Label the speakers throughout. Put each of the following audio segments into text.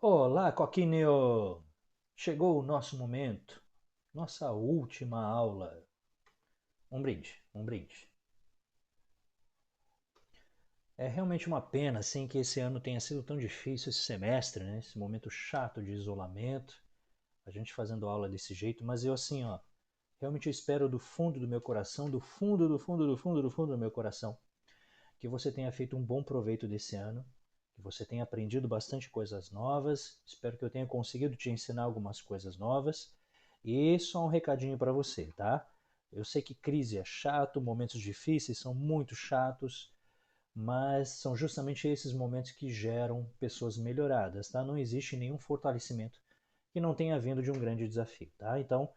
Speaker 1: Olá, Coquinho! Chegou o nosso momento, nossa última aula. Um brinde, um brinde. É realmente uma pena, assim, que esse ano tenha sido tão difícil, esse semestre, né? Esse momento chato de isolamento, a gente fazendo aula desse jeito, mas eu, assim, ó, realmente eu espero do fundo do meu coração, do fundo, do fundo, do fundo, do fundo do meu coração, que você tenha feito um bom proveito desse ano, que você tenha aprendido bastante coisas novas. Espero que eu tenha conseguido te ensinar algumas coisas novas. E só um recadinho para você, tá? Eu sei que crise é chato, momentos difíceis são muito chatos, mas são justamente esses momentos que geram pessoas melhoradas, tá? Não existe nenhum fortalecimento que não tenha vindo de um grande desafio, tá? Então,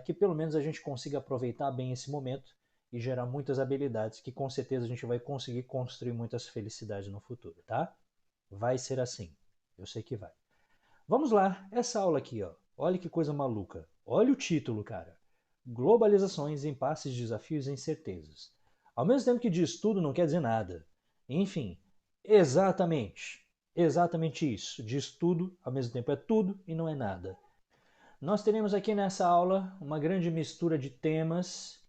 Speaker 1: que pelo menos a gente consiga aproveitar bem esse momento e gerar muitas habilidades que com certeza a gente vai conseguir construir muitas felicidades no futuro, tá? Vai ser assim. Eu sei que vai. Vamos lá, essa aula aqui, ó. Olha que coisa maluca. Olha o título, cara. Globalizações, impasses, desafios e incertezas. Ao mesmo tempo que diz tudo, não quer dizer nada. Enfim, exatamente. Exatamente isso. Diz tudo, ao mesmo tempo é tudo e não é nada. Nós teremos aqui nessa aula uma grande mistura de temas,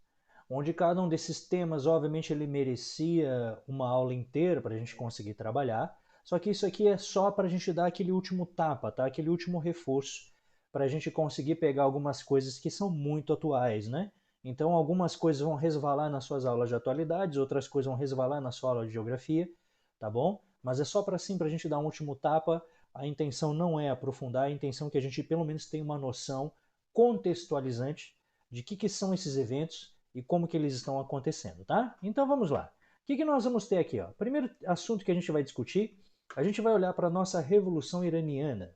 Speaker 1: onde cada um desses temas, obviamente, ele merecia uma aula inteira para a gente conseguir trabalhar. Só que isso aqui é só para a gente dar aquele último tapa, tá? Aquele último reforço, para a gente conseguir pegar algumas coisas que são muito atuais, né? Então, algumas coisas vão resvalar nas suas aulas de atualidades, outras coisas vão resvalar na sua aula de geografia, tá bom? Mas é só para assim, para a gente dar um último tapa. A intenção não é aprofundar, a intenção é que a gente pelo menos tenha uma noção contextualizante de que são esses eventos e como que eles estão acontecendo, tá? Então vamos lá. O que nós vamos ter aqui? Ó? Primeiro assunto que a gente vai discutir, a gente vai olhar para a nossa Revolução Iraniana.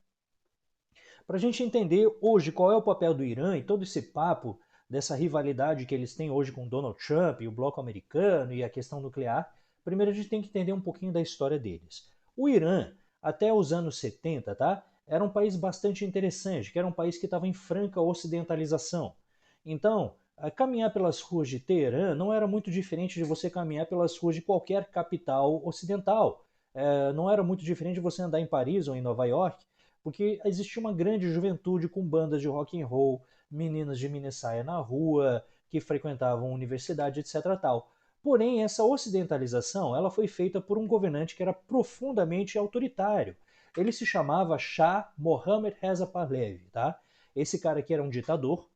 Speaker 1: Para a gente entender hoje qual é o papel do Irã e todo esse papo dessa rivalidade que eles têm hoje com Donald Trump e o bloco americano e a questão nuclear, primeiro a gente tem que entender um pouquinho da história deles. O Irã, até os anos 70, tá? Era um país bastante interessante, que era um país que estava em franca ocidentalização. Então, caminhar pelas ruas de Teherã não era muito diferente de você caminhar pelas ruas de qualquer capital ocidental. Não era muito diferente de você andar em Paris ou em Nova York, porque existia uma grande juventude com bandas de rock and roll, meninas de mini saia na rua, que frequentavam universidade, etc. Tal. Porém, essa ocidentalização ela foi feita por um governante que era profundamente autoritário. Ele se chamava Shah Mohammad Reza Pahlavi, tá? Esse cara aqui era um ditador,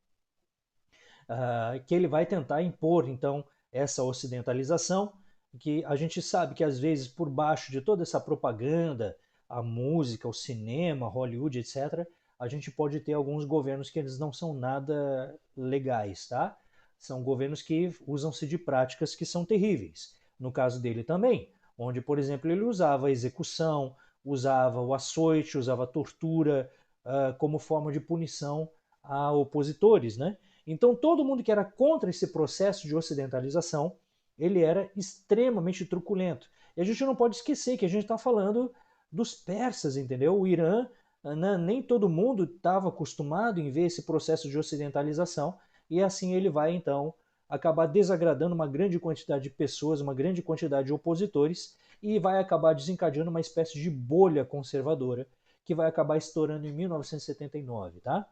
Speaker 1: que ele vai tentar impor, então, essa ocidentalização, que a gente sabe que às vezes por baixo de toda essa propaganda, a música, o cinema, Hollywood, etc., a gente pode ter alguns governos que eles não são nada legais, tá? São governos que usam-se de práticas que são terríveis. No caso dele também, onde, por exemplo, ele usava a execução, usava o açoite, usava a tortura como forma de punição a opositores, né? Então, todo mundo que era contra esse processo de ocidentalização, ele era extremamente truculento. E a gente não pode esquecer que a gente está falando dos persas, entendeu? O Irã, né, nem todo mundo estava acostumado em ver esse processo de ocidentalização, e assim ele vai, então, acabar desagradando uma grande quantidade de pessoas, uma grande quantidade de opositores, e vai acabar desencadeando uma espécie de bolha conservadora, que vai acabar estourando em 1979, tá?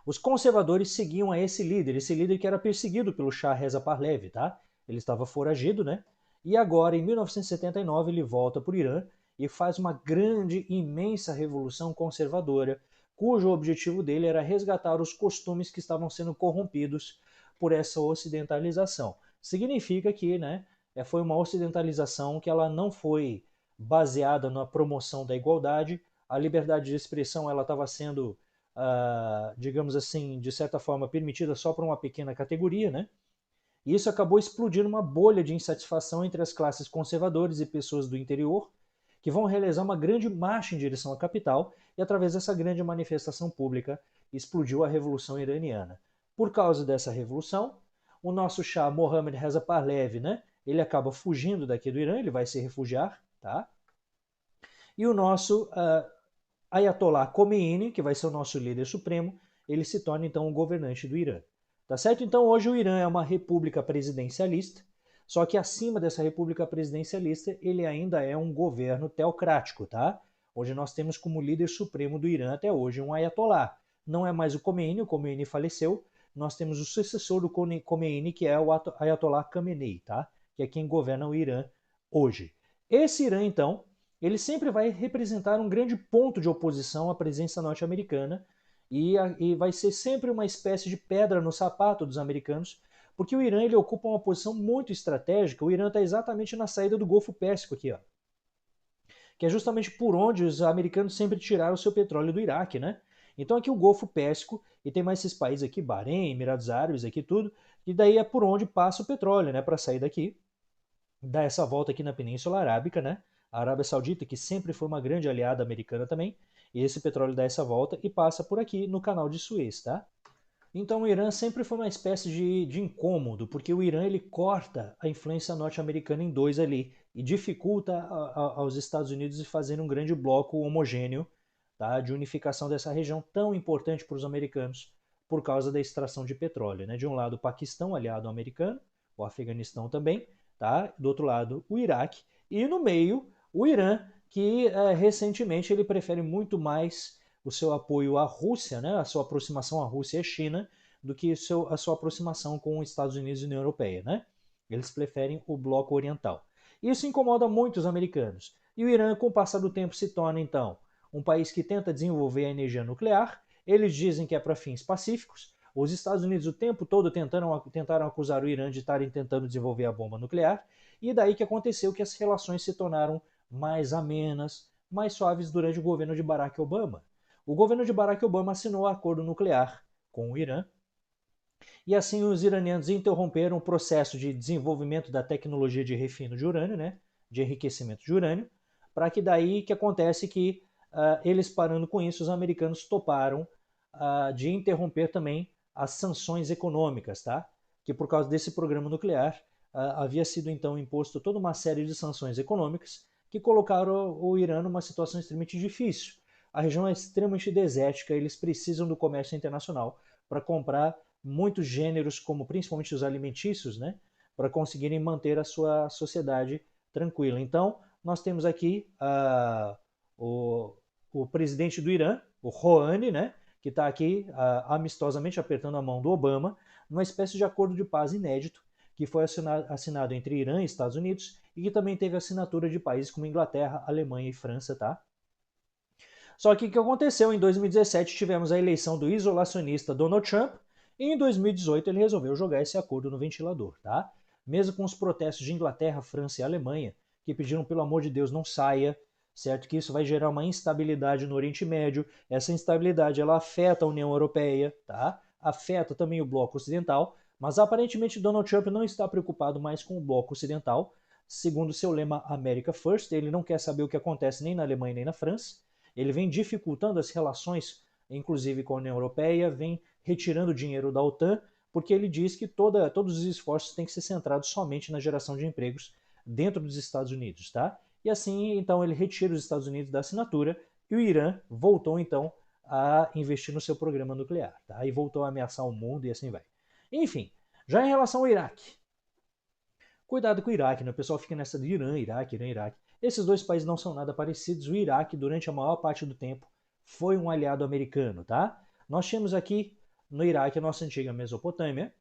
Speaker 1: Os conservadores seguiam a esse líder que era perseguido pelo Shah Reza Pahlavi, tá? Ele estava foragido, né? E agora, em 1979, ele volta para o Irã e faz uma grande, imensa revolução conservadora, cujo objetivo dele era resgatar os costumes que estavam sendo corrompidos por essa ocidentalização. Significa que, né, foi uma ocidentalização que ela não foi baseada na promoção da igualdade, a liberdade de expressão ela estava sendo digamos assim, de certa forma, permitida só para uma pequena categoria, né? E isso acabou explodindo uma bolha de insatisfação entre as classes conservadoras e pessoas do interior, que vão realizar uma grande marcha em direção à capital, e através dessa grande manifestação pública explodiu a Revolução Iraniana. Por causa dessa revolução, o nosso Shah Mohammad Reza Pahlavi, né, ele acaba fugindo daqui do Irã, ele vai se refugiar, tá? E o nosso Ayatollah Khomeini, que vai ser o nosso líder supremo, ele se torna então o governante do Irã. Tá certo? Então hoje o Irã é uma república presidencialista, só que acima dessa república presidencialista ele ainda é um governo teocrático, tá? onde nós temos como líder supremo do Irã até hoje um ayatolá. Não é mais o Khomeini faleceu, nós temos o sucessor do Khomeini, que é o Ayatollah Khamenei, tá? Que é quem governa o Irã hoje. Esse Irã, então, ele sempre vai representar um grande ponto de oposição à presença norte-americana e vai ser sempre uma espécie de pedra no sapato dos americanos, porque o Irã ele ocupa uma posição muito estratégica. O Irã está exatamente na saída do Golfo Pérsico aqui, ó, que é justamente por onde os americanos sempre tiraram o seu petróleo do Iraque, né? Então aqui o Golfo Pérsico, e tem mais esses países aqui, Bahrein, Emirados Árabes, aqui tudo, e daí é por onde passa o petróleo, né, para sair daqui, dar essa volta aqui na Península Arábica, né? A Arábia Saudita, que sempre foi uma grande aliada americana também, e esse petróleo dá essa volta e passa por aqui no Canal de Suez, tá? Então o Irã sempre foi uma espécie de incômodo, porque o Irã ele corta a influência norte-americana em dois ali e dificulta aos Estados Unidos de fazer um grande bloco homogêneo, tá, de unificação dessa região tão importante para os americanos por causa da extração de petróleo. Né? De um lado o Paquistão, aliado americano, o Afeganistão também, tá? Do outro lado o Iraque, e no meio o Irã, que recentemente ele prefere muito mais o seu apoio à Rússia, né, a sua aproximação à Rússia e à China, do que a sua aproximação com os Estados Unidos e a União Europeia. Né? Eles preferem o bloco oriental. Isso incomoda muito os americanos. E o Irã, com o passar do tempo, se torna, então, um país que tenta desenvolver a energia nuclear. Eles dizem que é para fins pacíficos. Os Estados Unidos o tempo todo tentaram acusar o Irã de estarem tentando desenvolver a bomba nuclear. E daí que aconteceu que as relações se tornaram mais amenas, mais suaves durante o governo de Barack Obama. O governo de Barack Obama assinou o acordo nuclear com o Irã, e assim os iranianos interromperam o processo de desenvolvimento da tecnologia de refino de urânio, né, de enriquecimento de urânio, para que daí que acontece que eles parando com isso, os americanos toparam de interromper também as sanções econômicas, tá? Que por causa desse programa nuclear havia sido então imposto toda uma série de sanções econômicas que colocaram o Irã numa situação extremamente difícil. A região é extremamente desértica, eles precisam do comércio internacional para comprar muitos gêneros, como principalmente os alimentícios, né, para conseguirem manter a sua sociedade tranquila. Então, nós temos aqui o presidente do Irã, o Rouhani, né, que está aqui amistosamente apertando a mão do Obama, numa espécie de acordo de paz inédito, que foi assinado entre Irã e Estados Unidos, e que também teve assinatura de países como Inglaterra, Alemanha e França, tá? Só que o que aconteceu? Em 2017 tivemos a eleição do isolacionista Donald Trump, e em 2018 ele resolveu jogar esse acordo no ventilador, tá? Mesmo com os protestos de Inglaterra, França e Alemanha, que pediram pelo amor de Deus não saia, certo? Que isso vai gerar uma instabilidade no Oriente Médio. Essa instabilidade ela afeta a União Europeia, tá? Afeta também o bloco ocidental, mas aparentemente Donald Trump não está preocupado mais com o bloco ocidental. Segundo seu lema America First, ele não quer saber o que acontece nem na Alemanha nem na França. Ele vem dificultando as relações, inclusive com a União Europeia, vem retirando dinheiro da OTAN, porque ele diz que todos os esforços têm que ser centrados somente na geração de empregos dentro dos Estados Unidos, tá? E assim, então, ele retira os Estados Unidos da assinatura e o Irã voltou, então, a investir no seu programa nuclear, tá? E voltou a ameaçar o mundo e assim vai. Enfim, já em relação ao Iraque, cuidado com o Iraque, né? O pessoal fica nessa de Irã, Iraque, Irã, Iraque. Esses dois países não são nada parecidos. O Iraque, durante a maior parte do tempo, foi um aliado americano, tá? Nós tínhamos aqui no Iraque a nossa antiga Mesopotâmia,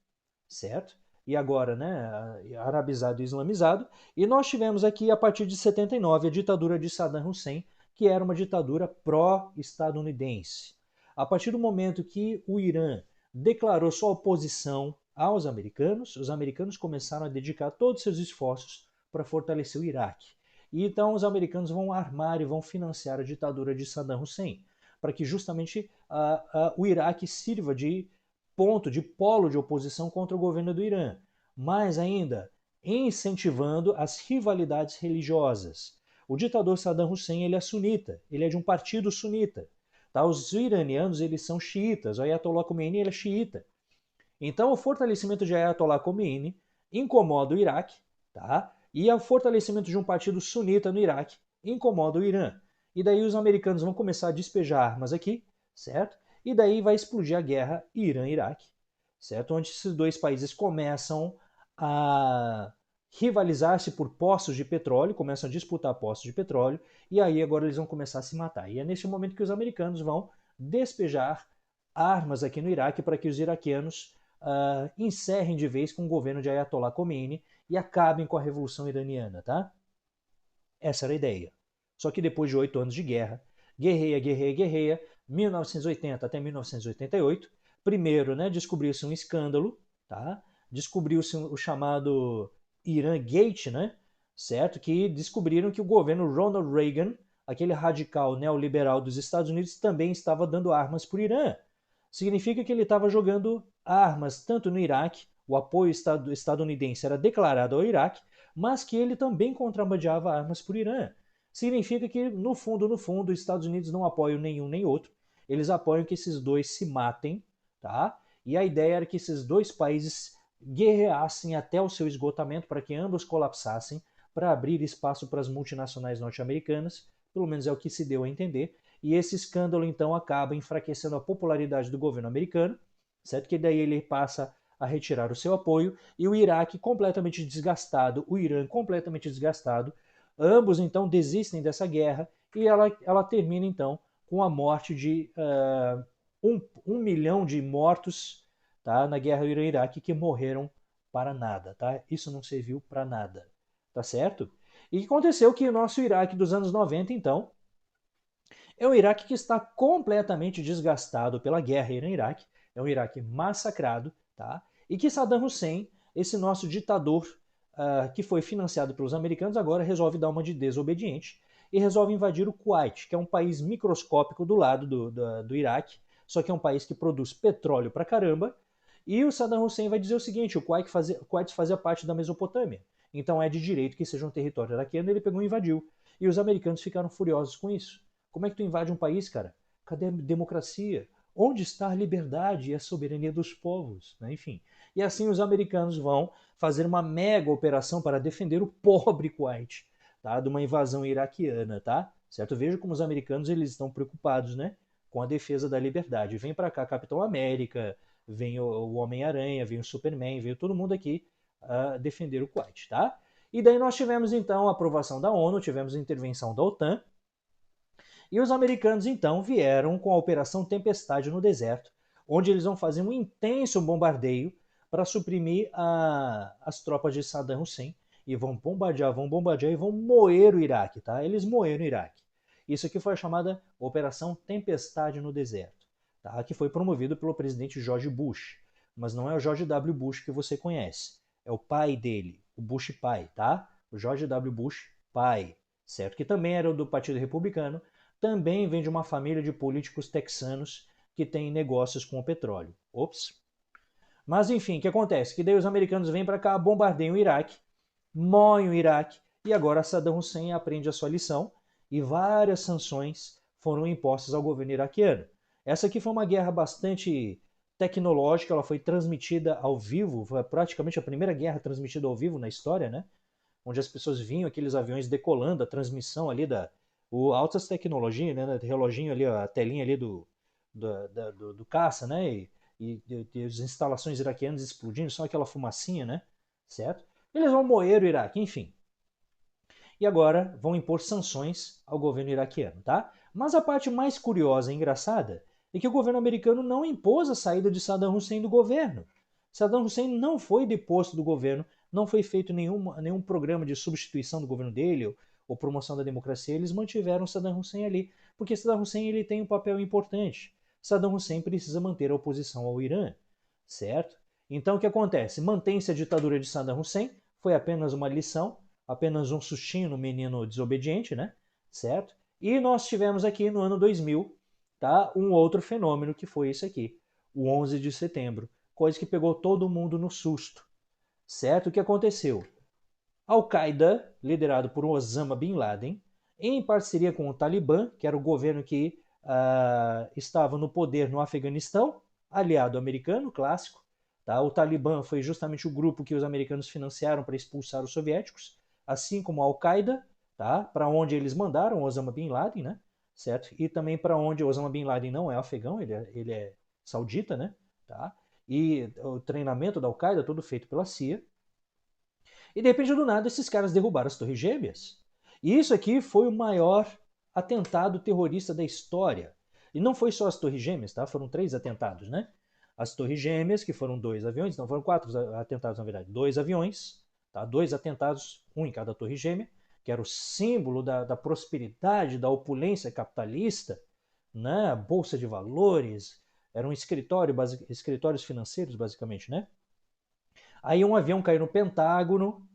Speaker 1: certo? E agora, né, arabizado e islamizado. E nós tivemos aqui, a partir de 79, a ditadura de Saddam Hussein, que era uma ditadura pró-estadunidense. A partir do momento que o Irã declarou sua oposição aos americanos, os americanos começaram a dedicar todos os seus esforços para fortalecer o Iraque. E então os americanos vão armar e vão financiar a ditadura de Saddam Hussein, para que justamente o Iraque sirva de ponto, de polo de oposição contra o governo do Irã. Mais ainda, incentivando as rivalidades religiosas. O ditador Saddam Hussein ele é sunita, ele é de um partido sunita. Tá? Os iranianos eles são xiitas, o Ayatollah Khomeini ele é xiita. Então o fortalecimento de Ayatollah Khomeini incomoda o Iraque, tá? E o fortalecimento de um partido sunita no Iraque incomoda o Irã. E daí os americanos vão começar a despejar armas aqui, certo? E daí vai explodir a guerra Irã-Iraque, certo? Onde esses dois países começam a rivalizar-se por poços de petróleo, começam a disputar poços de petróleo, e aí agora eles vão começar a se matar. E é nesse momento que os americanos vão despejar armas aqui no Iraque para que os iraquianos encerrem de vez com o governo de Ayatollah Khomeini e acabem com a Revolução Iraniana, tá? Essa era a ideia. Só que depois de 8 anos de guerra, guerreia, 1980 até 1988, primeiro, né, descobriu-se um escândalo, tá? Descobriu-se o chamado Iran Gate, né? Certo? Que descobriram que o governo Ronald Reagan, aquele radical neoliberal dos Estados Unidos, também estava dando armas para o Irã. Significa que ele estava jogando armas tanto no Iraque, o apoio estadunidense era declarado ao Iraque, mas que ele também contrabandeava armas para o Irã. Significa que, no fundo, os Estados Unidos não apoiam nenhum nem outro. Eles apoiam que esses dois se matem, tá? E a ideia era que esses dois países guerreassem até o seu esgotamento para que ambos colapsassem, para abrir espaço para as multinacionais norte-americanas, pelo menos é o que se deu a entender. E esse escândalo, então, acaba enfraquecendo a popularidade do governo americano, certo? Que daí ele passa a retirar o seu apoio, e o Iraque completamente desgastado, o Irã completamente desgastado, ambos então desistem dessa guerra, e ela termina então com a morte de 1 milhão de mortos, tá, na guerra Irã-Iraque, que morreram para nada, tá? Isso não serviu para nada, tá certo? E aconteceu que o nosso Iraque dos anos 90, então, é um Iraque que está completamente desgastado pela guerra Irã-Iraque, é um Iraque massacrado, tá? E que Saddam Hussein, esse nosso ditador que foi financiado pelos americanos, agora resolve dar uma de desobediente e resolve invadir o Kuwait, que é um país microscópico do lado do Iraque, só que é um país que produz petróleo pra caramba. E o Saddam Hussein vai dizer o seguinte: o Kuwait fazia parte da Mesopotâmia, então é de direito que seja um território iraquiano. Ele pegou e invadiu. E os americanos ficaram furiosos com isso. Como é que tu invade um país, cara? Cadê a democracia? Onde está a liberdade e a soberania dos povos? Enfim. E assim os americanos vão fazer uma mega operação para defender o pobre Kuwait, tá? De uma invasão iraquiana, tá? Certo? Veja como os americanos eles estão preocupados, né? Com a defesa da liberdade. Vem para cá Capitão América, vem o Homem-Aranha, vem o Superman, veio todo mundo aqui defender o Kuwait, tá? E daí nós tivemos então a aprovação da ONU, tivemos a intervenção da OTAN, e os americanos então vieram com a Operação Tempestade no deserto, onde eles vão fazer um intenso bombardeio para suprimir as tropas de Saddam Hussein, e vão bombardear e vão moer o Iraque, tá? Eles moeram o Iraque. Isso aqui foi a chamada Operação Tempestade no deserto, tá? Que foi promovido pelo presidente George Bush, mas não é o George W. Bush que você conhece, é o pai dele, o Bush pai, tá? O George W. Bush pai, certo? Que também era do Partido Republicano, também vem de uma família de políticos texanos que tem negócios com o petróleo. Ops. Mas enfim, o que acontece? Que daí os americanos vêm para cá, bombardeiam o Iraque, moem o Iraque, e agora Saddam Hussein aprende a sua lição e várias sanções foram impostas ao governo iraquiano. Essa aqui foi uma guerra bastante tecnológica, ela foi transmitida ao vivo, foi praticamente a primeira guerra transmitida ao vivo na história, né? Onde as pessoas vinham aqueles aviões decolando, a transmissão ali altas tecnologias, né? Reloginho ali, a telinha ali do caça, né? E as instalações iraquianas explodindo, só aquela fumacinha, né? Certo? Eles vão moer o Iraque, enfim. E agora vão impor sanções ao governo iraquiano, tá? Mas a parte mais curiosa e engraçada é que o governo americano não impôs a saída de Saddam Hussein do governo. Saddam Hussein não foi deposto do governo, não foi feito nenhum programa de substituição do governo dele ou promoção da democracia. Eles mantiveram Saddam Hussein ali, porque Saddam Hussein ele tem um papel importante. Saddam Hussein precisa manter a oposição ao Irã, certo? Então o que acontece? Mantém-se a ditadura de Saddam Hussein, foi apenas uma lição, apenas um sustinho no menino desobediente, né? Certo? E nós tivemos aqui no ano 2000, tá? Um outro fenômeno que foi isso aqui, o 11 de setembro, coisa que pegou todo mundo no susto, certo? O que aconteceu? Al-Qaeda, liderado por Osama Bin Laden, em parceria com o Talibã, que era o governo que estava no poder no Afeganistão, aliado americano, clássico. Tá? O Talibã foi justamente o grupo que os americanos financiaram para expulsar os soviéticos, assim como a Al-Qaeda, tá? Para onde eles mandaram Osama Bin Laden, né? Certo? E também para onde Osama Bin Laden não é afegão, ele é saudita, né? Tá? E o treinamento da Al-Qaeda todo feito pela CIA. E de repente, do nada, esses caras derrubaram as Torres Gêmeas. E isso aqui foi o maior atentado terrorista da história. E não foi só as Torres Gêmeas, tá? Foram 3 atentados, né? As Torres Gêmeas, que foram 2 aviões, não, foram 4 atentados, na verdade. 2 aviões, tá? 2 atentados, um em cada Torre Gêmea, que era o símbolo da prosperidade, da opulência capitalista, né? Bolsa de valores, era um escritório, escritórios financeiros, basicamente, né? Aí um avião caiu no Pentágono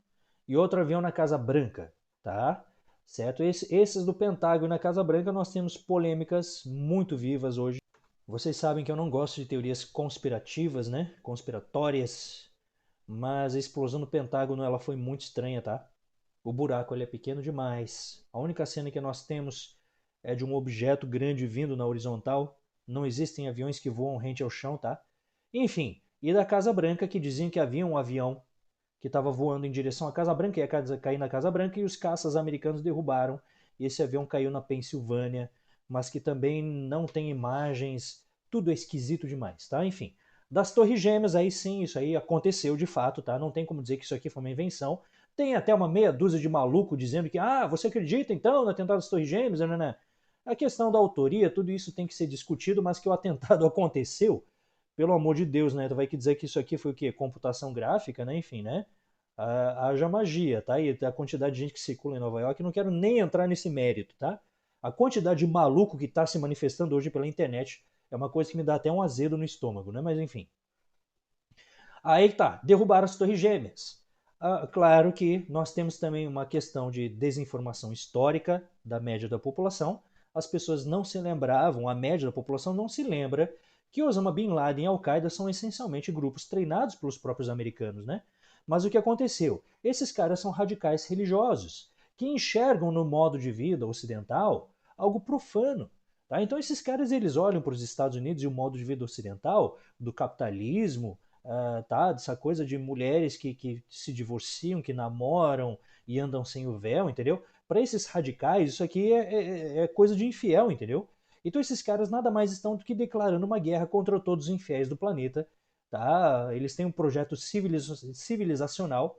Speaker 1: e outro avião na Casa Branca, tá? Certo? Esses do Pentágono e na Casa Branca nós temos polêmicas muito vivas hoje. Vocês sabem que eu não gosto de teorias conspirativas, né? Conspiratórias, mas a explosão do Pentágono ela foi muito estranha, tá? O buraco ele é pequeno demais. A única cena que nós temos é de um objeto grande vindo na horizontal. Não existem aviões que voam rente ao chão, tá? Enfim, e da Casa Branca que diziam que havia um avião que estava voando em direção à Casa Branca, ia cair na Casa Branca, e os caças americanos derrubaram. E esse avião caiu na Pensilvânia, mas que também não tem imagens, tudo é esquisito demais, tá? Enfim, das Torres Gêmeas, aí sim, isso aí aconteceu de fato, tá? Não tem como dizer que isso aqui foi uma invenção. Tem até uma meia dúzia de maluco dizendo que, você acredita então no atentado das Torres Gêmeas? Né? A questão da autoria, tudo isso tem que ser discutido, mas que o atentado aconteceu, pelo amor de Deus, né? Tu vai dizer que isso aqui foi o quê? Computação gráfica, né? Enfim, né? Haja magia, tá? E a quantidade de gente que circula em Nova York, não quero nem entrar nesse mérito, tá? A quantidade de maluco que está se manifestando hoje pela internet é uma coisa que me dá até um azedo no estômago, né? Mas enfim. Aí tá, derrubaram as Torres Gêmeas. Claro que nós temos também uma questão de desinformação histórica da média da população. As pessoas não se lembravam, a média da população não se lembra que Osama Bin Laden e Al-Qaeda são essencialmente grupos treinados pelos próprios americanos, né? Mas o que aconteceu? Esses caras são radicais religiosos que enxergam no modo de vida ocidental algo profano. Tá? Então esses caras eles olham para os Estados Unidos e o modo de vida ocidental, do capitalismo, tá? Dessa coisa de mulheres que se divorciam, que namoram e andam sem o véu, entendeu? Para esses radicais, isso aqui é coisa de infiel, entendeu? Então esses caras nada mais estão do que declarando uma guerra contra todos os infiéis do planeta, tá? Eles têm um projeto civilizacional,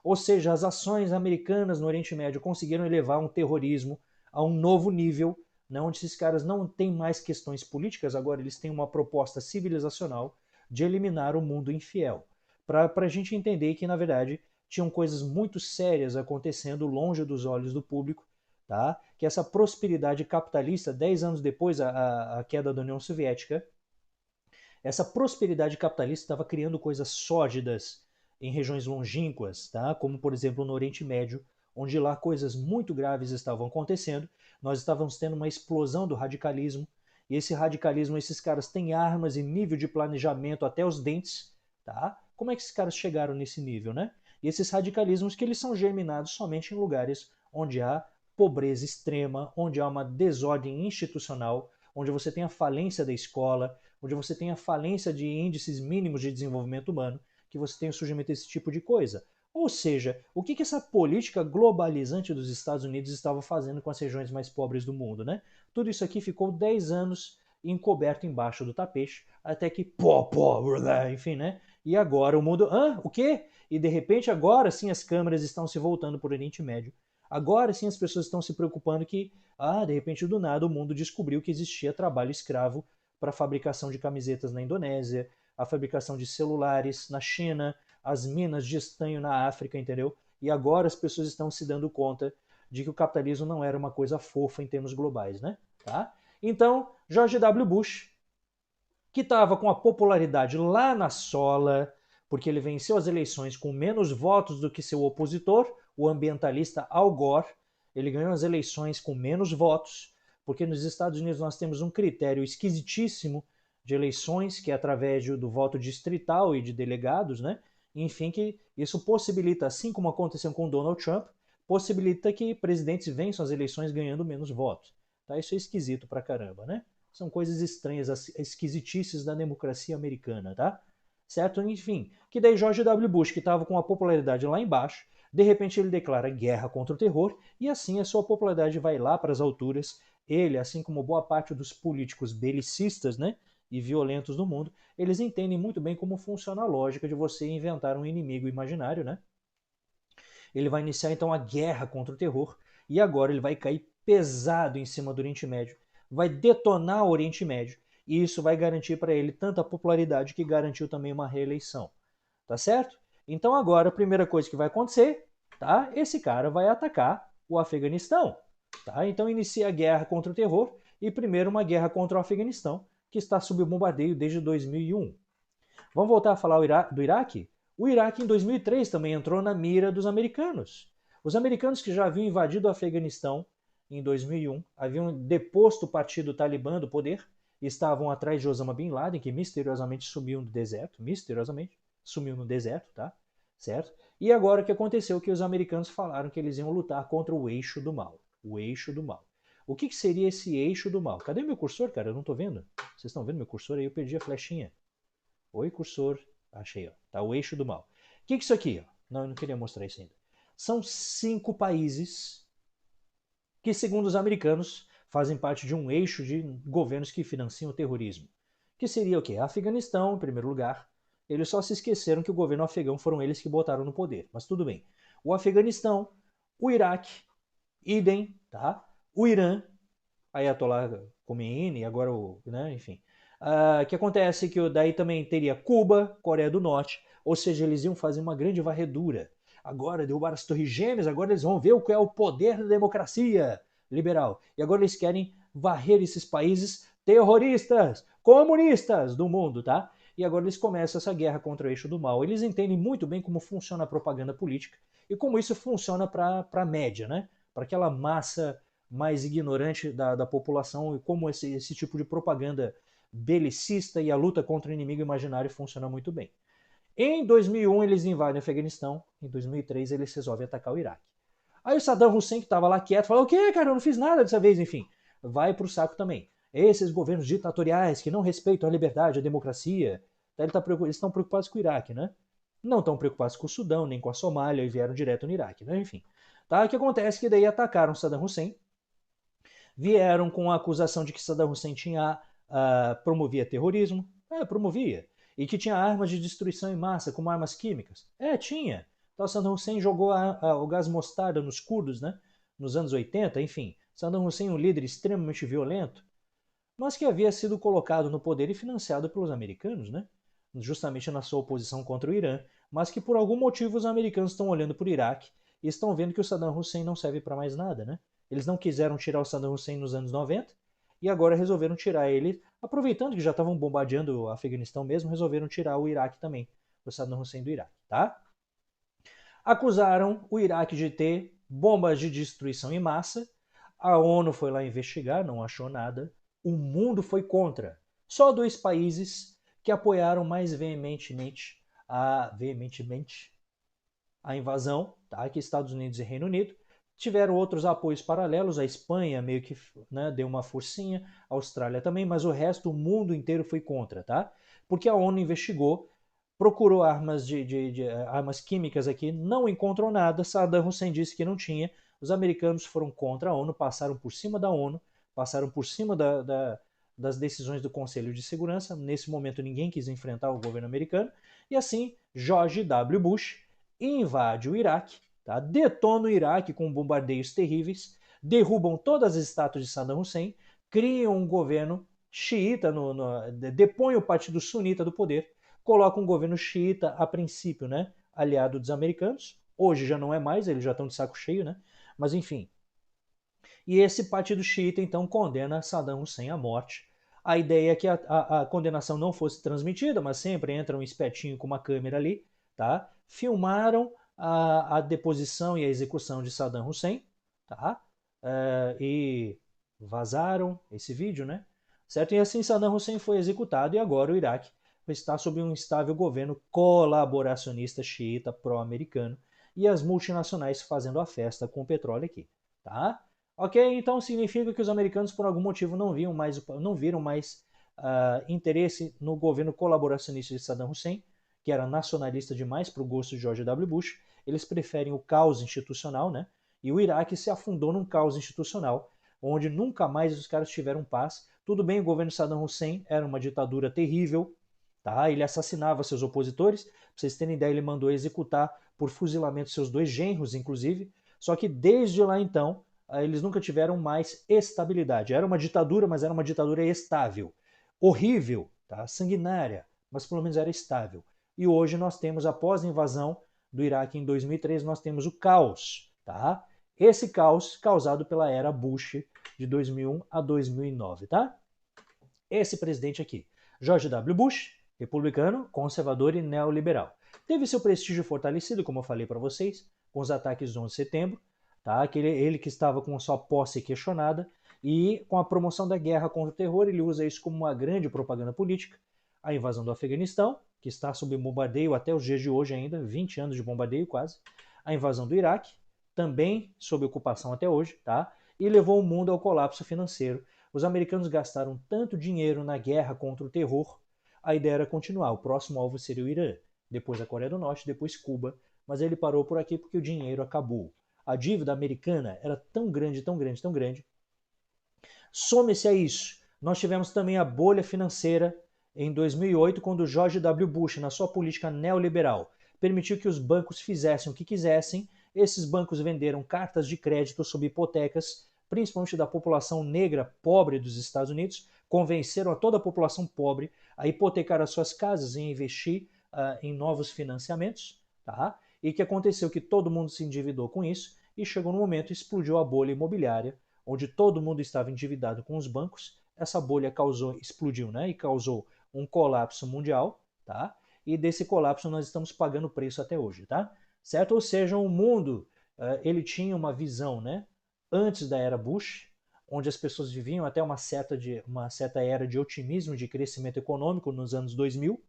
Speaker 1: ou seja, as ações americanas no Oriente Médio conseguiram elevar um terrorismo a um novo nível, né, onde esses caras não têm mais questões políticas, agora eles têm uma proposta civilizacional de eliminar o mundo infiel. Para a gente entender que, na verdade, tinham coisas muito sérias acontecendo longe dos olhos do público, tá? Que essa prosperidade capitalista, 10 anos depois a queda da União Soviética, essa prosperidade capitalista estava criando coisas sórdidas em regiões longínquas, tá? Como por exemplo no Oriente Médio, onde lá coisas muito graves estavam acontecendo. Nós estávamos tendo uma explosão do radicalismo, e esse radicalismo, esses caras têm armas e nível de planejamento até os dentes, tá? Como é que esses caras chegaram nesse nível, né? E esses radicalismos que eles são germinados somente em lugares onde há pobreza extrema, onde há uma desordem institucional, onde você tem a falência da escola, onde você tem a falência de índices mínimos de desenvolvimento humano, que você tem o surgimento desse tipo de coisa. Ou seja, o que essa política globalizante dos Estados Unidos estava fazendo com as regiões mais pobres do mundo, né? Tudo isso aqui ficou 10 anos encoberto embaixo do tapete, até que enfim, né? E agora o mundo, o quê? E de repente agora sim as câmeras estão se voltando para o Oriente Médio. Agora sim as pessoas estão se preocupando que, de repente do nada o mundo descobriu que existia trabalho escravo para a fabricação de camisetas na Indonésia, a fabricação de celulares na China, as minas de estanho na África, entendeu? E agora as pessoas estão se dando conta de que o capitalismo não era uma coisa fofa em termos globais, né? Tá? Então, George W. Bush, que estava com a popularidade lá na sola, porque ele venceu as eleições com menos votos do que seu opositor, o ambientalista Al Gore. Ele ganhou as eleições com menos votos, porque nos Estados Unidos nós temos um critério esquisitíssimo de eleições, que é através do voto distrital e de delegados, né? Enfim, que isso possibilita, assim como aconteceu com Donald Trump, possibilita que presidentes vençam as eleições ganhando menos votos. Tá? Isso é esquisito pra caramba, né? São coisas estranhas, as esquisitices da democracia americana, tá? Certo? Enfim, que daí George W. Bush, que estava com a popularidade lá embaixo, de repente ele declara guerra contra o terror e assim a sua popularidade vai lá para as alturas. Ele, assim como boa parte dos políticos belicistas, né, e violentos do mundo, eles entendem muito bem como funciona a lógica de você inventar um inimigo imaginário, né? Ele vai iniciar então a guerra contra o terror e agora ele vai cair pesado em cima do Oriente Médio, vai detonar o Oriente Médio e isso vai garantir para ele tanta popularidade que garantiu também uma reeleição, tá certo? Então agora a primeira coisa que vai acontecer, tá? Esse cara vai atacar o Afeganistão, tá? Então inicia a guerra contra o terror e primeiro uma guerra contra o Afeganistão, que está sob bombardeio desde 2001. Vamos voltar a falar do Iraque? O Iraque em 2003 também entrou na mira dos americanos. Os americanos que já haviam invadido o Afeganistão em 2001, haviam deposto o partido Talibã do poder, estavam atrás de Osama Bin Laden, que misteriosamente sumiu no deserto, misteriosamente sumiu no deserto, tá? Certo? E agora o que aconteceu? Que os americanos falaram que eles iam lutar contra o eixo do mal. O eixo do mal. O que seria esse eixo do mal? Cadê meu cursor, cara? Eu não tô vendo. Vocês estão vendo meu cursor aí? Eu perdi a flechinha. Oi, cursor. Achei, ó. Tá o eixo do mal. O que é isso aqui? Ó? Não, eu não queria mostrar isso ainda. São 5 países que, segundo os americanos, fazem parte de um eixo de governos que financiam o terrorismo. Que seria o quê? Afeganistão, em primeiro lugar. Eles só se esqueceram que o governo afegão foram eles que botaram no poder. Mas tudo bem. O Afeganistão, o Iraque, idem, tá? O Irã, Ayatollah Khomeini, agora o, né, enfim. O que acontece é que daí também teria Cuba, Coreia do Norte, ou seja, eles iam fazer uma grande varredura. Agora derrubaram as Torres Gêmeas, agora eles vão ver o que é o poder da democracia liberal. E agora eles querem varrer esses países terroristas, comunistas do mundo, tá? E agora eles começam essa guerra contra o eixo do mal. Eles entendem muito bem como funciona a propaganda política e como isso funciona para a média, né? Para aquela massa mais ignorante da população e como esse tipo de propaganda belicista e a luta contra o inimigo imaginário funciona muito bem. Em 2001 eles invadem o Afeganistão, em 2003 eles resolvem atacar o Iraque. Aí o Saddam Hussein, que estava lá quieto, falou: o quê, cara, eu não fiz nada dessa vez, enfim. Vai pro saco também. Esses governos ditatoriais que não respeitam a liberdade, a democracia, eles estão preocupados com o Iraque, né? Não estão preocupados com o Sudão, nem com a Somália, e vieram direto no Iraque, né? Enfim. Tá? O que acontece é que daí atacaram Saddam Hussein, vieram com a acusação de que Saddam Hussein promovia terrorismo. Promovia. E que tinha armas de destruição em massa, como armas químicas. Tinha. Então Saddam Hussein jogou o gás mostarda nos curdos, né? Nos anos 80, enfim. Saddam Hussein, um líder extremamente violento, mas que havia sido colocado no poder e financiado pelos americanos, né? Justamente na sua oposição contra o Irã, mas que por algum motivo os americanos estão olhando para o Iraque e estão vendo que o Saddam Hussein não serve para mais nada, né? Eles não quiseram tirar o Saddam Hussein nos anos 90 e agora resolveram tirar ele, aproveitando que já estavam bombardeando o Afeganistão mesmo, resolveram tirar o Iraque também, o Saddam Hussein do Iraque, tá? Acusaram o Iraque de ter bombas de destruição em massa. A ONU foi lá investigar, não achou nada. O mundo foi contra. Só 2 países que apoiaram mais veementemente a invasão, tá? Que Estados Unidos e Reino Unido. Tiveram outros apoios paralelos, a Espanha meio que, né, deu uma forcinha, a Austrália também, mas o resto, o mundo inteiro foi contra, tá? Porque a ONU investigou, procurou armas químicas aqui, não encontrou nada, Saddam Hussein disse que não tinha, os americanos foram contra a ONU, passaram por cima da ONU, passaram por cima das decisões do Conselho de Segurança, nesse momento ninguém quis enfrentar o governo americano, e assim George W. Bush invade o Iraque, tá? Detona o Iraque com bombardeios terríveis, derrubam todas as estátuas de Saddam Hussein, criam um governo xiita, depõe o partido sunita do poder, coloca um governo xiita a princípio, né, aliado dos americanos. Hoje já não é mais, eles já estão de saco cheio, né? Mas enfim. E esse partido xiita então condena Saddam Hussein à morte. A ideia é que a condenação não fosse transmitida, mas sempre entra um espetinho com uma câmera ali, tá? Filmaram a deposição e a execução de Saddam Hussein, tá? E vazaram esse vídeo, né? Certo? E assim Saddam Hussein foi executado e agora o Iraque está sob um instável governo colaboracionista xiita pró-americano e as multinacionais fazendo a festa com o petróleo aqui, tá? Ok? Então significa que os americanos por algum motivo não viram mais interesse no governo colaboracionista de Saddam Hussein, que era nacionalista demais para o gosto de George W. Bush. Eles preferem o caos institucional, né? E o Iraque se afundou num caos institucional, onde nunca mais os caras tiveram paz. Tudo bem, o governo Saddam Hussein era uma ditadura terrível, tá? Ele assassinava seus opositores. Pra vocês terem ideia, ele mandou executar por fuzilamento de seus dois genros, inclusive, só que desde lá então, eles nunca tiveram mais estabilidade. Era uma ditadura, mas era uma ditadura estável. Horrível, tá? Sanguinária, mas pelo menos era estável. E hoje nós temos, após a invasão do Iraque em 2003, nós temos o caos, tá? Esse caos causado pela era Bush de 2001 a 2009, tá? Esse presidente aqui, George W. Bush, republicano, conservador e neoliberal. Teve seu prestígio fortalecido, como eu falei para vocês, com os ataques do 11 de setembro, tá? Ele que estava com sua posse questionada, e com a promoção da guerra contra o terror, ele usa isso como uma grande propaganda política. A invasão do Afeganistão, que está sob bombardeio até os dias de hoje ainda, 20 anos de bombardeio quase. A invasão do Iraque, também sob ocupação até hoje, tá? E levou o mundo ao colapso financeiro. Os americanos gastaram tanto dinheiro na guerra contra o terror, a ideia era continuar. O próximo alvo seria o Irã, depois a Coreia do Norte, depois Cuba, mas ele parou por aqui porque o dinheiro acabou. A dívida americana era tão grande, tão grande, tão grande. Some-se a isso, nós tivemos também a bolha financeira em 2008, quando George W. Bush, na sua política neoliberal, permitiu que os bancos fizessem o que quisessem. Esses bancos venderam cartas de crédito sob hipotecas, principalmente da população negra pobre dos Estados Unidos, convenceram a toda a população pobre a hipotecar as suas casas e investir em novos financiamentos, tá? E que aconteceu que todo mundo se endividou com isso e chegou no momento explodiu a bolha imobiliária, onde todo mundo estava endividado com os bancos. Essa bolha explodiu, né? E causou um colapso mundial, tá? E desse colapso nós estamos pagando preço até hoje, tá? Certo? Ou seja, o mundo, ele tinha uma visão, né? Antes da era Bush, onde as pessoas viviam até uma certa era de otimismo, de crescimento econômico nos anos 2000,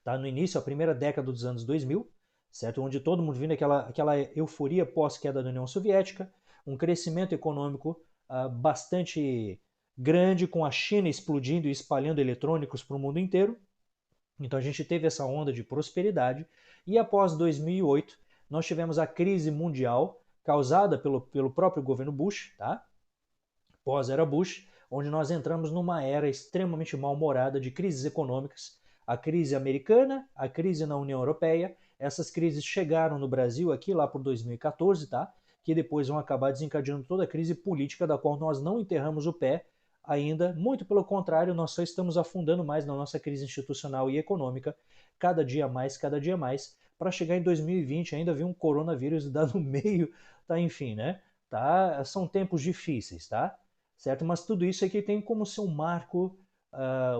Speaker 1: tá? No início, a primeira década dos anos 2000, certo? Onde todo mundo vindo aquela euforia pós-queda da União Soviética, um crescimento econômico bastante grande, com a China explodindo e espalhando eletrônicos para o mundo inteiro. Então a gente teve essa onda de prosperidade. E após 2008, nós tivemos a crise mundial causada pelo próprio governo Bush, tá? Pós-era Bush, onde nós entramos numa era extremamente mal-humorada de crises econômicas. A crise americana, a crise na União Europeia. Essas crises chegaram no Brasil aqui lá por 2014, tá? Que depois vão acabar desencadeando toda a crise política, da qual nós não enterramos o pé ainda. Muito pelo contrário, nós só estamos afundando mais na nossa crise institucional e econômica, cada dia mais, para chegar em 2020 ainda vir um coronavírus dar no meio, tá? Enfim, né? Tá? São tempos difíceis, tá? Certo? Mas tudo isso aqui tem como seu marco,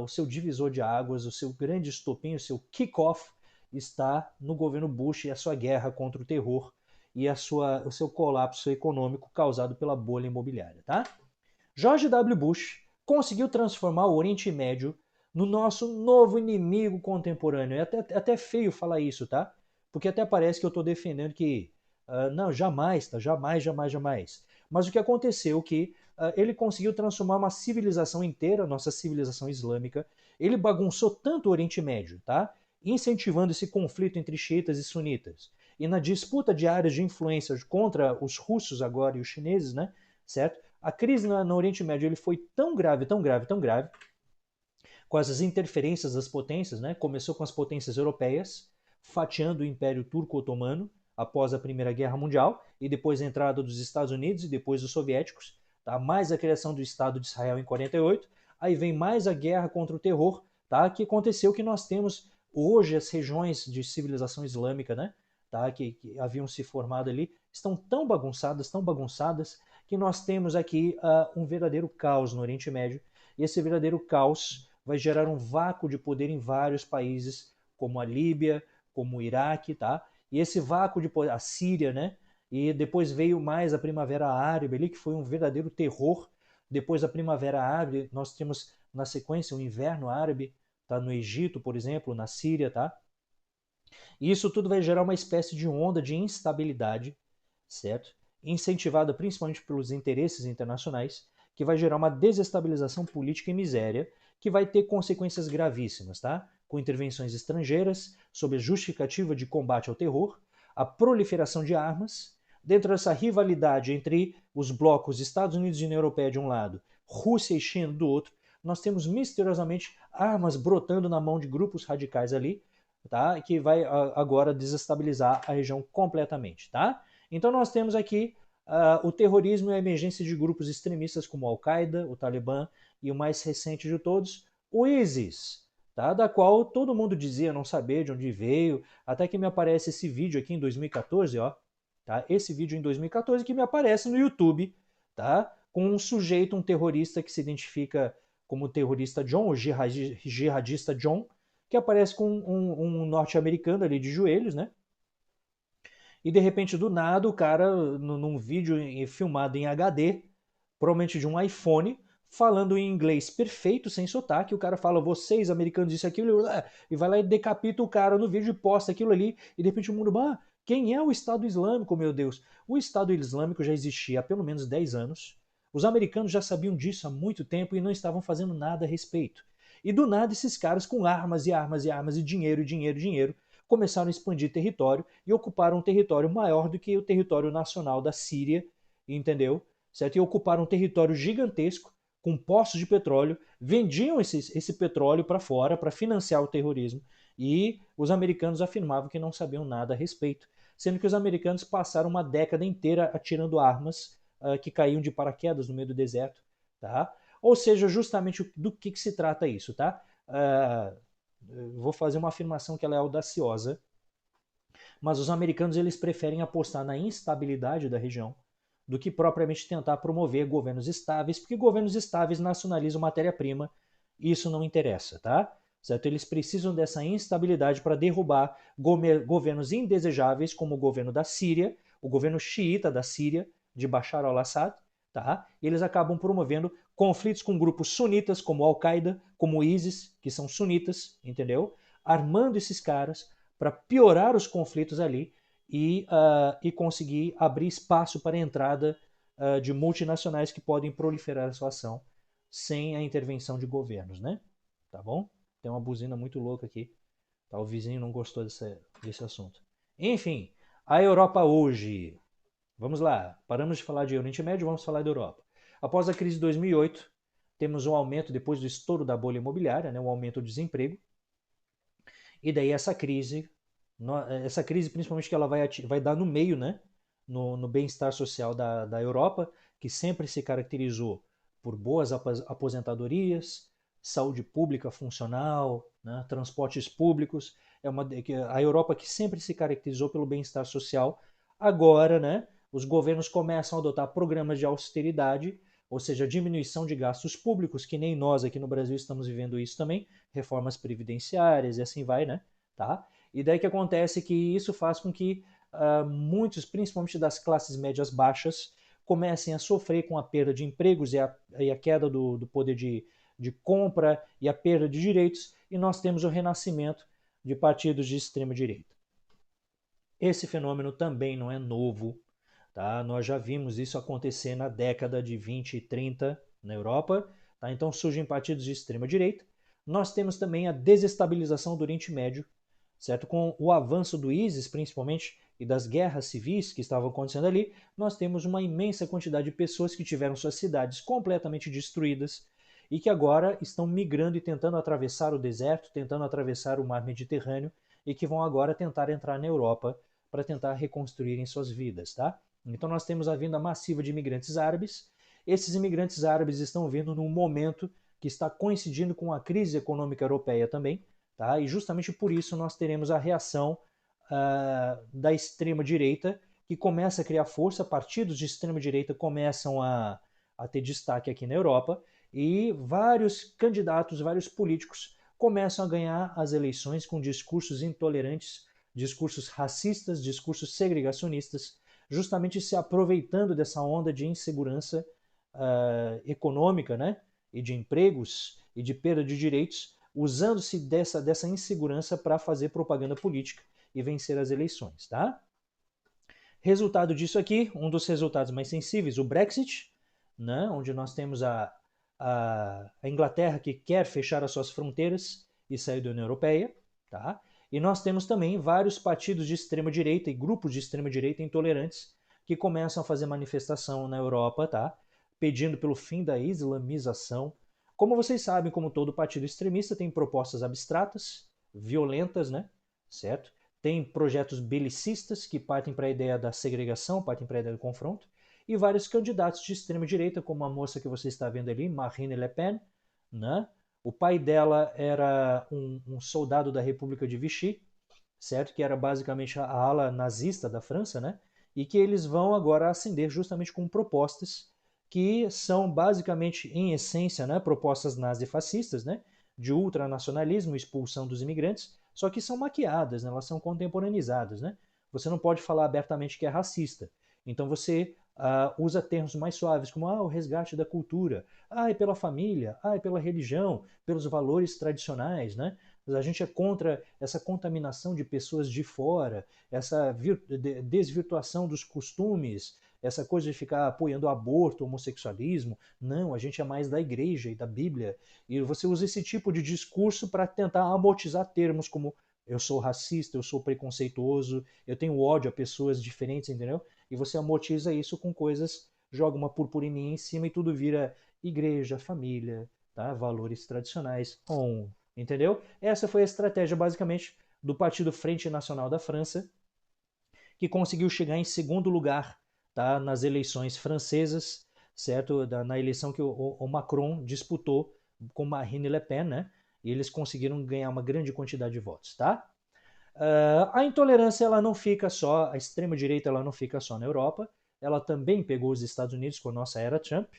Speaker 1: o seu divisor de águas, o seu grande estopim, o seu kick-off está no governo Bush e a sua guerra contra o terror e o seu colapso econômico causado pela bolha imobiliária, tá? George W. Bush conseguiu transformar o Oriente Médio no nosso novo inimigo contemporâneo. É até feio falar isso, tá? Porque até parece que eu estou defendendo que não, jamais, tá? Jamais, jamais, jamais. Mas o que aconteceu é que ele conseguiu transformar uma civilização inteira, nossa civilização islâmica. Ele bagunçou tanto o Oriente Médio, tá? Incentivando esse conflito entre xiitas e sunitas. E na disputa de áreas de influência contra os russos agora e os chineses, né? Certo? A crise no Oriente Médio ele foi tão grave, tão grave, tão grave, com essas interferências das potências, né? Começou com as potências europeias, fatiando o Império Turco-Otomano após a Primeira Guerra Mundial, e depois a entrada dos Estados Unidos e depois dos soviéticos, tá? Mais a criação do Estado de Israel em 48, aí vem mais a guerra contra o terror, tá? Que aconteceu que nós temos hoje as regiões de civilização islâmica, né? Tá? Que haviam se formado ali, estão tão bagunçadas, que nós temos aqui um verdadeiro caos no Oriente Médio, e esse verdadeiro caos vai gerar um vácuo de poder em vários países, como a Líbia, como o Iraque, tá? E esse vácuo de poder, a Síria, né? E depois veio mais a Primavera Árabe ali, que foi um verdadeiro terror. Depois da Primavera Árabe, nós temos na sequência o Inverno Árabe, tá? No Egito, por exemplo, na Síria, tá? E isso tudo vai gerar uma espécie de onda de instabilidade, certo? Incentivada principalmente pelos interesses internacionais, que vai gerar uma desestabilização política e miséria, que vai ter consequências gravíssimas, tá? Com intervenções estrangeiras, sob a justificativa de combate ao terror, a proliferação de armas, dentro dessa rivalidade entre os blocos Estados Unidos e União Europeia de um lado, Rússia e China do outro, nós temos misteriosamente armas brotando na mão de grupos radicais ali, tá? Que vai agora desestabilizar a região completamente, tá? Então nós temos aqui o terrorismo e a emergência de grupos extremistas como Al-Qaeda, o Talibã e o mais recente de todos, o ISIS, tá? Da qual todo mundo dizia não saber de onde veio, até que me aparece esse vídeo aqui em 2014, ó, tá? Esse vídeo em 2014 que me aparece no YouTube, tá? Com um sujeito, um terrorista que se identifica como terrorista John, o jihadista John, que aparece com um norte-americano ali de joelhos, né? E de repente, do nada, o cara, num vídeo filmado em HD, provavelmente de um iPhone, falando em inglês perfeito, sem sotaque, o cara fala, vocês, americanos, isso, aquilo, e vai lá e decapita o cara no vídeo e posta aquilo ali, e de repente o mundo, quem é o Estado Islâmico, meu Deus? O Estado Islâmico já existia há pelo menos 10 anos, os americanos já sabiam disso há muito tempo e não estavam fazendo nada a respeito. E do nada esses caras com armas e armas e armas e dinheiro, dinheiro, dinheiro, começaram a expandir território e ocuparam um território maior do que o território nacional da Síria, entendeu? Certo? E ocuparam um território gigantesco com poços de petróleo, vendiam esse petróleo para fora para financiar o terrorismo e os americanos afirmavam que não sabiam nada a respeito, sendo que os americanos passaram uma década inteira atirando armas que caíam de paraquedas no meio do deserto, tá? Ou seja, justamente do que se trata isso, tá? Vou fazer uma afirmação que ela é audaciosa, mas os americanos eles preferem apostar na instabilidade da região do que propriamente tentar promover governos estáveis, porque governos estáveis nacionalizam matéria-prima e isso não interessa, tá? Certo? Eles precisam dessa instabilidade para derrubar governos indesejáveis, como o governo da Síria, o governo xiita da Síria, de Bashar al-Assad, tá? E eles acabam promovendo conflitos com grupos sunitas, como Al-Qaeda, como o ISIS, que são sunitas, entendeu? Armando esses caras para piorar os conflitos ali e conseguir abrir espaço para a entrada de multinacionais que podem proliferar a sua ação sem a intervenção de governos, né? Tá bom? Tem uma buzina muito louca aqui. Tá? O vizinho não gostou desse assunto. Enfim, a Europa hoje. Vamos lá, paramos de falar de Oriente Médio, vamos falar da Europa. Após a crise de 2008, temos um aumento, depois do estouro da bolha imobiliária, né, um aumento do desemprego. E daí essa crise principalmente que ela vai dar no meio, né, no bem-estar social da Europa, que sempre se caracterizou por boas aposentadorias, saúde pública funcional, né, transportes públicos. A Europa que sempre se caracterizou pelo bem-estar social. Agora, né, os governos começam a adotar programas de austeridade, ou seja, diminuição de gastos públicos, que nem nós aqui no Brasil estamos vivendo isso também, reformas previdenciárias e assim vai, né? Tá? E daí que acontece que isso faz com que muitos, principalmente das classes médias baixas, comecem a sofrer com a perda de empregos e a queda do poder de compra e a perda de direitos, e nós temos o renascimento de partidos de extrema direita. Esse fenômeno também não é novo, tá? Nós já vimos isso acontecer na década de 20 e 30 na Europa, tá? Então surgem partidos de extrema direita. Nós temos também a desestabilização do Oriente Médio, certo? Com o avanço do ISIS, principalmente, e das guerras civis que estavam acontecendo ali, nós temos uma imensa quantidade de pessoas que tiveram suas cidades completamente destruídas e que agora estão migrando e tentando atravessar o deserto, tentando atravessar o mar Mediterrâneo e que vão agora tentar entrar na Europa para tentar reconstruírem suas vidas, tá? Então nós temos a vinda massiva de imigrantes árabes. Esses imigrantes árabes estão vindo num momento que está coincidindo com a crise econômica europeia também, tá? E justamente por isso nós teremos a reação da extrema-direita, que começa a criar força, partidos de extrema-direita começam a ter destaque aqui na Europa, e vários candidatos, vários políticos começam a ganhar as eleições com discursos intolerantes, discursos racistas, discursos segregacionistas, justamente se aproveitando dessa onda de insegurança econômica, né, e de empregos e de perda de direitos, usando-se dessa insegurança para fazer propaganda política e vencer as eleições, tá? Resultado disso aqui, um dos resultados mais sensíveis, o Brexit, né, onde nós temos a Inglaterra que quer fechar as suas fronteiras e sair da União Europeia, tá? E nós temos também vários partidos de extrema-direita e grupos de extrema-direita intolerantes que começam a fazer manifestação na Europa, tá? Pedindo pelo fim da islamização. Como vocês sabem, como todo partido extremista tem propostas abstratas, violentas, né? certo? Tem projetos belicistas que partem para a ideia da segregação, partem para a ideia do confronto, e vários candidatos de extrema direita, como a moça que você está vendo ali, Marine Le Pen, né? O pai dela era um soldado da República de Vichy, certo? Que era basicamente a ala nazista da França, né? E que eles vão agora ascender justamente com propostas que são basicamente, em essência, né, propostas nazifascistas, né? De ultranacionalismo, expulsão dos imigrantes, só que são maquiadas, né? Elas são contemporaneizadas, né? Você não pode falar abertamente que é racista. Então você usa termos mais suaves, como o resgate da cultura, é pela família, é pela religião, pelos valores tradicionais, né? A gente é contra essa contaminação de pessoas de fora, essa desvirtuação dos costumes, essa coisa de ficar apoiando o aborto, o homossexualismo. Não, a gente é mais da igreja e da Bíblia. E você usa esse tipo de discurso para tentar amortizar termos como eu sou racista, eu sou preconceituoso, eu tenho ódio a pessoas diferentes, entendeu? E você amortiza isso com coisas, joga uma purpurininha em cima e tudo vira igreja, família, tá? Valores tradicionais, entendeu? Essa foi a estratégia, basicamente, do Partido Frente Nacional da França, que conseguiu chegar em segundo lugar, tá, nas eleições francesas, certo? Na eleição que o Macron disputou com Marine Le Pen, né? E eles conseguiram ganhar uma grande quantidade de votos, tá? A intolerância ela não fica só, a extrema direita ela não fica só na Europa, ela também pegou os Estados Unidos com a nossa era Trump,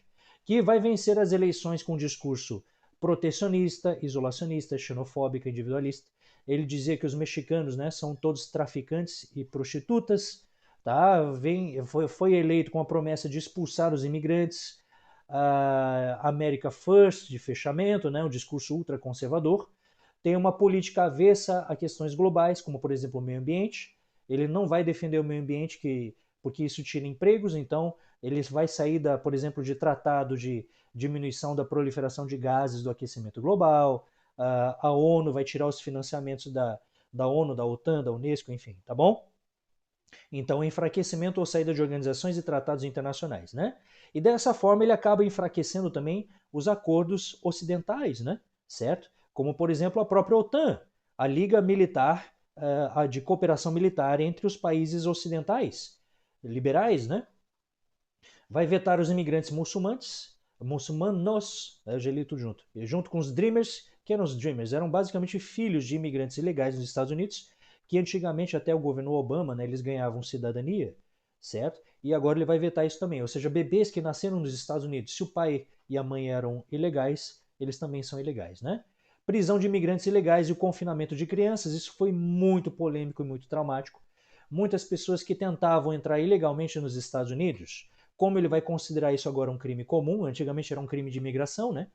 Speaker 1: que vai vencer as eleições com um discurso protecionista, isolacionista, xenofóbico, individualista. Ele dizia que os mexicanos, né, são todos traficantes e prostitutas, tá? Foi eleito com a promessa de expulsar os imigrantes, America First, de fechamento, né, um discurso ultraconservador. Tem uma política avessa a questões globais, como por exemplo o meio ambiente. Ele não vai defender o meio ambiente porque isso tira empregos, então ele vai sair, por exemplo, de tratado de diminuição da proliferação de gases do aquecimento global. A ONU vai tirar os financiamentos da ONU, da OTAN, da Unesco, enfim, tá bom? Então, enfraquecimento ou saída de organizações e tratados internacionais, né? E dessa forma ele acaba enfraquecendo também os acordos ocidentais, né? Certo? Como, por exemplo, a própria OTAN, a Liga Militar de Cooperação Militar entre os países ocidentais, liberais, né? Vai vetar os imigrantes muçulmanos, eu já li tudo junto, junto com os Dreamers. Que eram os Dreamers? Eram basicamente filhos de imigrantes ilegais nos Estados Unidos, que antigamente, até o governo Obama, né, eles ganhavam cidadania, certo? E agora ele vai vetar isso também. Ou seja, bebês que nasceram nos Estados Unidos, se o pai e a mãe eram ilegais, eles também são ilegais, né? Prisão de imigrantes ilegais e o confinamento de crianças, isso foi muito polêmico e muito traumático. Muitas pessoas que tentavam entrar ilegalmente nos Estados Unidos, como ele vai considerar isso agora um crime comum, antigamente era um crime de imigração, né?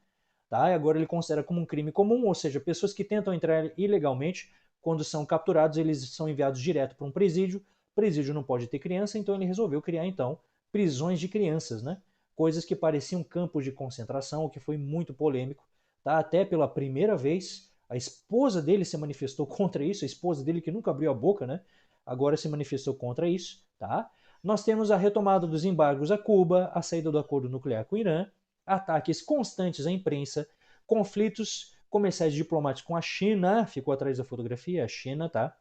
Speaker 1: Tá? E agora ele considera como um crime comum, ou seja, pessoas que tentam entrar ilegalmente, quando são capturados, eles são enviados direto para um presídio. Presídio não pode ter criança, então ele resolveu criar então prisões de crianças, né? Coisas que pareciam campos de concentração, o que foi muito polêmico, tá? Até pela primeira vez a esposa dele se manifestou contra isso, a esposa dele que nunca abriu a boca, né? Agora se manifestou contra isso, tá? Nós temos a retomada dos embargos a Cuba, a saída do acordo nuclear com o Irã, ataques constantes à imprensa, conflitos comerciais diplomáticos com a China, ficou atrás da fotografia, a China, tá?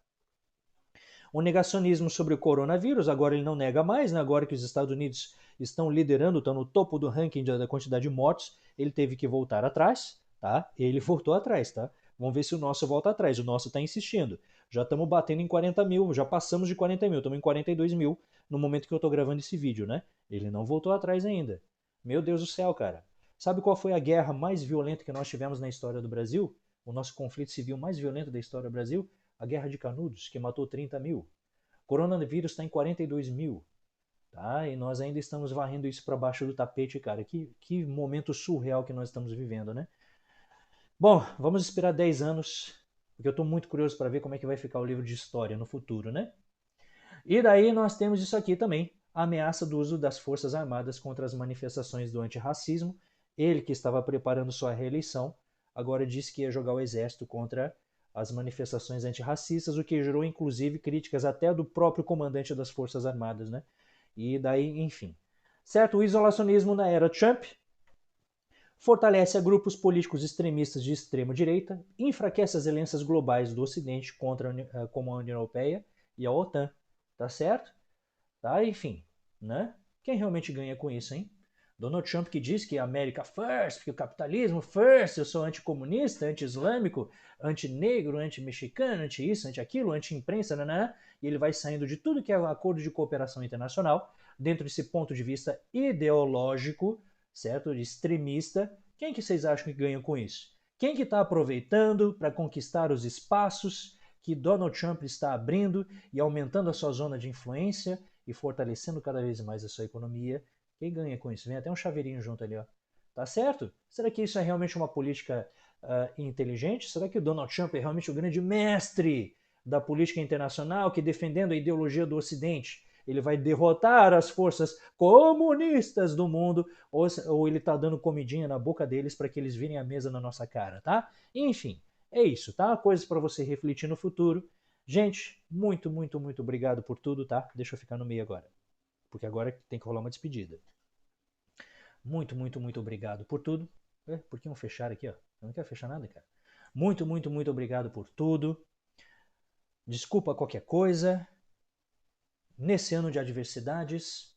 Speaker 1: O negacionismo sobre o coronavírus, agora ele não nega mais, né? Agora que os Estados Unidos estão liderando, estão no topo do ranking da quantidade de mortes, ele teve que voltar atrás, tá? Ele voltou atrás, tá? Vamos ver se o nosso volta atrás. O nosso está insistindo. Já estamos batendo em 40 mil, já passamos de 40 mil, estamos em 42 mil no momento que eu estou gravando esse vídeo, né? Ele não voltou atrás ainda. Meu Deus do céu, cara. Sabe qual foi a guerra mais violenta que nós tivemos na história do Brasil? O nosso conflito civil mais violento da história do Brasil? A Guerra de Canudos, que matou 30 mil. O coronavírus está em 42 mil. Tá? E nós ainda estamos varrendo isso para baixo do tapete, cara. Que momento surreal que nós estamos vivendo, né? Bom, vamos esperar 10 anos, porque eu estou muito curioso para ver como é que vai ficar o livro de história no futuro, né? E daí nós temos isso aqui também, a ameaça do uso das Forças Armadas contra as manifestações do antirracismo. Ele que estava preparando sua reeleição, agora disse que ia jogar o exército contra as manifestações antirracistas, o que gerou inclusive críticas até do próprio comandante das Forças Armadas, né? E daí, enfim. Certo, o isolacionismo na era Trump fortalece a grupos políticos extremistas de extrema direita, enfraquece as alianças globais do Ocidente contra como a União Europeia e a OTAN, tá certo? Tá? Enfim, né? Quem realmente ganha com isso, hein? Donald Trump que diz que a América first, que o capitalismo first, eu sou anticomunista, anti-islâmico, anti-negro, anti-mexicano, anti-isso, anti-aquilo, anti-imprensa, né? E ele vai saindo de tudo que é acordo de cooperação internacional, dentro desse ponto de vista ideológico, certo? De extremista. Quem que vocês acham que ganha com isso? Quem que está aproveitando para conquistar os espaços que Donald Trump está abrindo e aumentando a sua zona de influência e fortalecendo cada vez mais a sua economia? Quem ganha com isso? Vem até um chaveirinho junto ali, ó. Tá certo? Será que isso é realmente uma política inteligente? Será que o Donald Trump é realmente o grande mestre da política internacional que, defendendo a ideologia do Ocidente, ele vai derrotar as forças comunistas do mundo, ou ele tá dando comidinha na boca deles para que eles virem a mesa na nossa cara, tá? Enfim, é isso, tá? Coisas para você refletir no futuro. Gente, muito, muito, muito obrigado por tudo, tá? Deixa eu ficar no meio agora, porque agora tem que rolar uma despedida. Muito, muito, muito obrigado por tudo. Por que não fechar aqui, ó? Eu não quero fechar nada, cara. Muito, muito, muito obrigado por tudo. Desculpa qualquer coisa. Nesse ano de adversidades,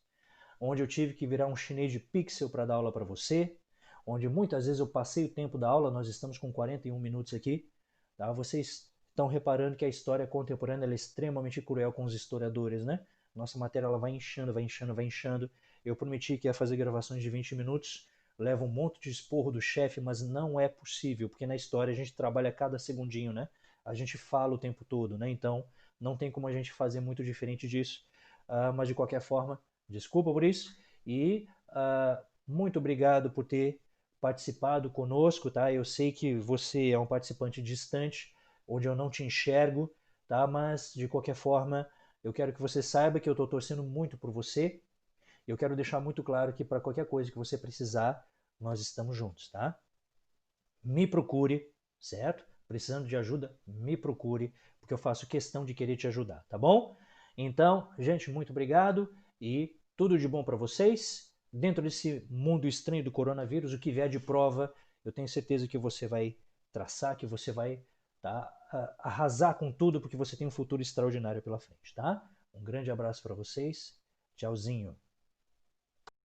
Speaker 1: onde eu tive que virar um chinês de pixel para dar aula para você, onde muitas vezes eu passei o tempo da aula, nós estamos com 41 minutos aqui, tá? Vocês estão reparando que a história contemporânea é extremamente cruel com os historiadores, né? Nossa matéria ela vai inchando, vai inchando, vai inchando. Eu prometi que ia fazer gravações de 20 minutos, leva um monte de esporro do chefe, mas não é possível, porque na história a gente trabalha cada segundinho, né? A gente fala o tempo todo, né? Então não tem como a gente fazer muito diferente disso. Mas de qualquer forma, desculpa por isso e muito obrigado por ter participado conosco, tá? Eu sei que você é um participante distante, onde eu não te enxergo, tá? Mas de qualquer forma, eu quero que você saiba que eu estou torcendo muito por você. Eu quero deixar muito claro que para qualquer coisa que você precisar, nós estamos juntos, tá? Me procure, certo? Precisando de ajuda, me procure, porque eu faço questão de querer te ajudar, tá bom? Então, gente, muito obrigado e tudo de bom para vocês. Dentro desse mundo estranho do coronavírus, o que vier de prova, eu tenho certeza que você vai traçar, que você vai arrasar com tudo, porque você tem um futuro extraordinário pela frente, tá? Um grande abraço para vocês. Tchauzinho.